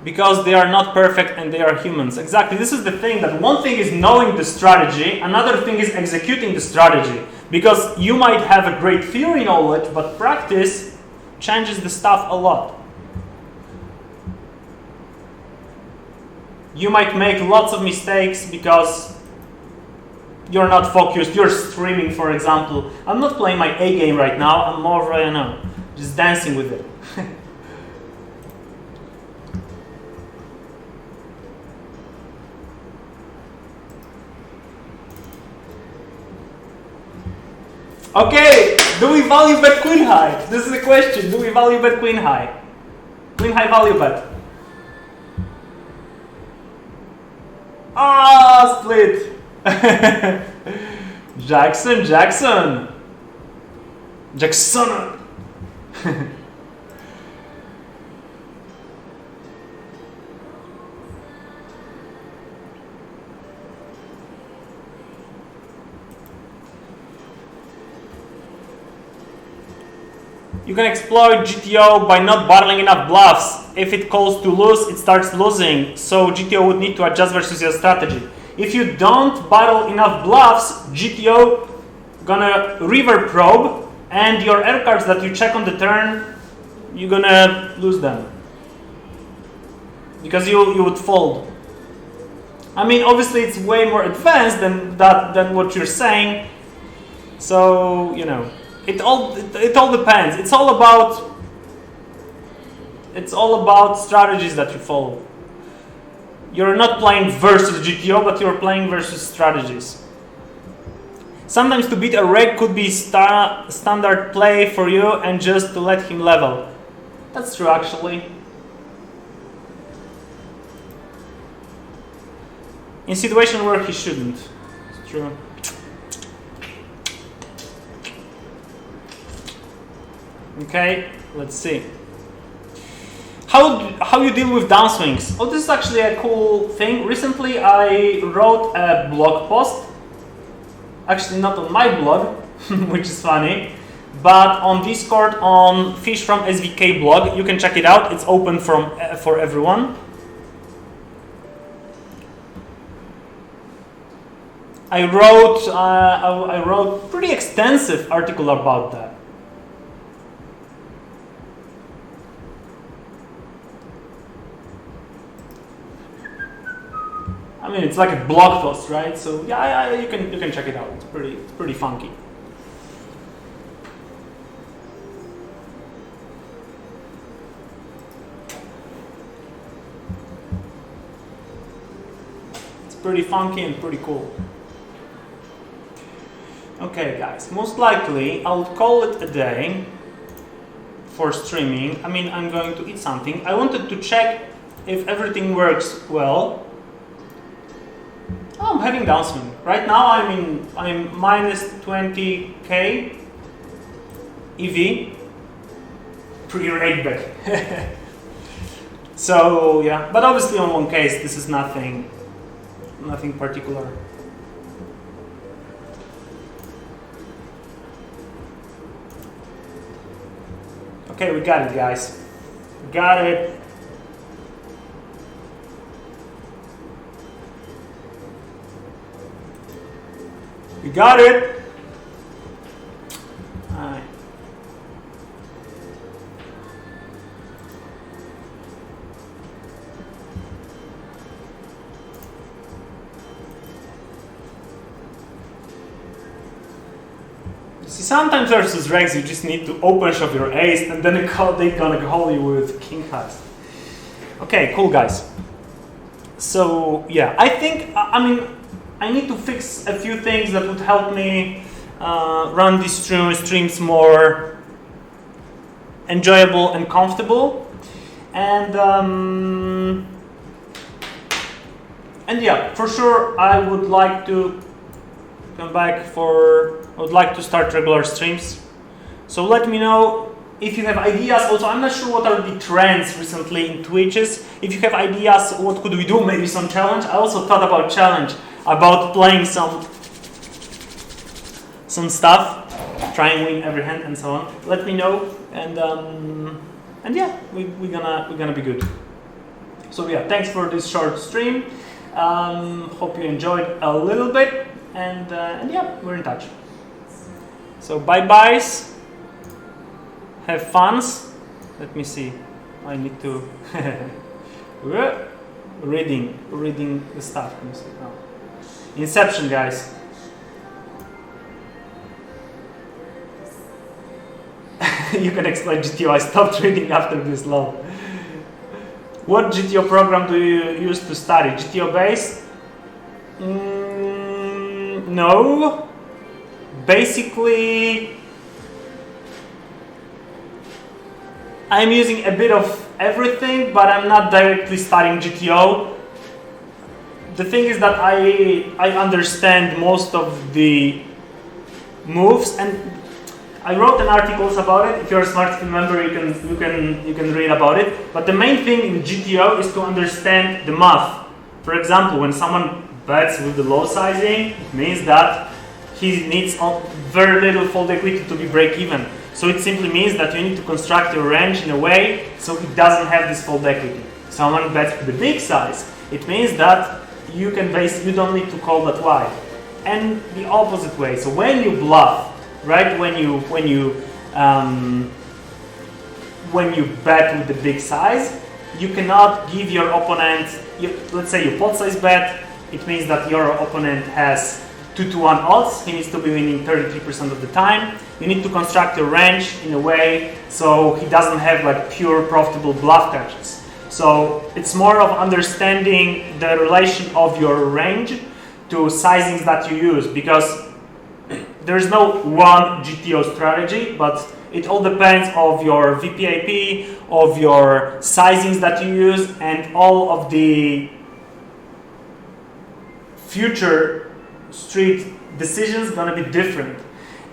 Because they are not perfect and they are humans. Exactly, this is the thing, that one thing is knowing the strategy, another thing is executing the strategy. Because you might have a great theory knowledge, but practice changes the stuff a lot. You might make lots of mistakes because you're not focused, you're streaming, for example. I'm not playing my A game right now, I'm more, you know, just dancing with it. Okay, do we value bet queen high? This is the question, do we value bet queen high? Queen high value bet. Ah, split. Jackson. Jackson. You can exploit GTO by not battling enough bluffs. If it calls to lose, it starts losing. So GTO would need to adjust versus your strategy. If you don't battle enough bluffs, GTO gonna river probe, and your air cards that you check on the turn, you're gonna lose them. Because you would fold. I mean, obviously it's way more advanced than what you're saying. So, you know, it all depends. It's all about strategies that you follow. You're not playing versus GTO, but you're playing versus strategies. Sometimes to beat a reg could be standard play for you and just to let him level. That's true, actually. In situation where he shouldn't. It's true. Okay, let's see. How you deal with downswings? Oh, this is actually a cool thing. Recently I wrote a blog post. Actually not on my blog, which is funny, but on Discord on Fish from SVK blog. You can check it out. It's open for everyone. I wrote pretty extensive article about that. I mean, it's like a blog post, right? So yeah, you can check it out. It's pretty funky. It's pretty funky and pretty cool. Okay, guys. Most likely, I'll call it a day for streaming. I mean, I'm going to eat something. I wanted to check if everything works well. Oh, I'm having downswing. Right now I'm minus 20k EV pre-rate bet. So yeah, but obviously on one case this is nothing particular. Okay, we got it, guys. Got it. You got it. All right. See, sometimes versus regs, you just need to open shove your ace, and then they're gonna call you with king high. Okay, cool, guys. So yeah, I think I need to fix a few things that would help me run these streams more enjoyable and comfortable. And yeah, for sure, I would like to come back I would like to start regular streams. So let me know if you have ideas. Also, I'm not sure what are the trends recently in Twitches. If you have ideas, what could we do? Maybe some challenge. I also thought about challenge. About playing some stuff, try and win every hand and so on. Let me know, and yeah, we're gonna be good. So yeah, thanks for this short stream. Hope you enjoyed a little bit, and yeah, we're in touch. So bye byes. Have funs. Let me see. I need to reading the stuff. Let me see. Oh. Inception, guys. You can explain GTO. I stopped reading after this law. What GTO program do you use to study? GTO base? No. Basically, I'm using a bit of everything, but I'm not directly studying GTO. The thing is that I understand most of the moves, and I wrote an articles about it. If you're a smart team member, you can read about it. But the main thing in GTO is to understand the math. For example, when someone bets with the low sizing, it means that he needs very little fold equity to be break even. So it simply means that you need to construct a range in a way so it doesn't have this fold equity. Someone bets with the big size, it means that you don't need to call that wide. And the opposite way. So when you bluff, right? When you bet with the big size, you cannot give your opponent. Let's say you pot size bet. It means that your opponent has 2-to-1 odds. He needs to be winning 33% of the time. You need to construct a range in a way so he doesn't have like pure profitable bluff catches. So it's more of understanding the relation of your range to sizings that you use, because there is no one GTO strategy, but it all depends of your VPIP, of your sizings that you use, and all of the future street decisions gonna be different.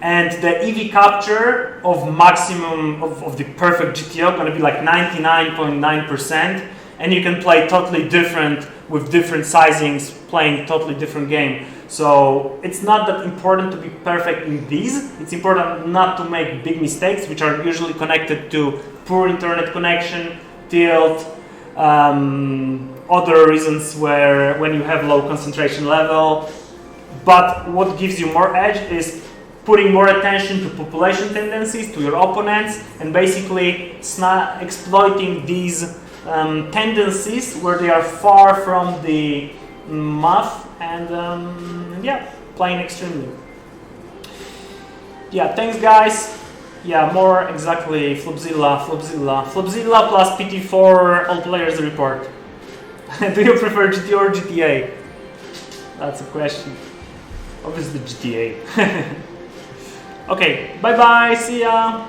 And the EV capture of maximum of the perfect GTO gonna be like 99.9%, and you can play totally different with different sizings, playing totally different game. So it's not that important to be perfect in these. It's important not to make big mistakes, which are usually connected to poor internet connection, tilt, other reasons when you have low concentration level. But what gives you more edge is putting more attention to population tendencies, to your opponents, and basically exploiting these tendencies where they are far from the math, and yeah, playing extremely. Yeah, thanks guys. Yeah, more exactly Flopzilla plus PT4 all players report. Do you prefer GTO or GTA? That's a question. Obviously GTA. Okay, bye bye, see ya.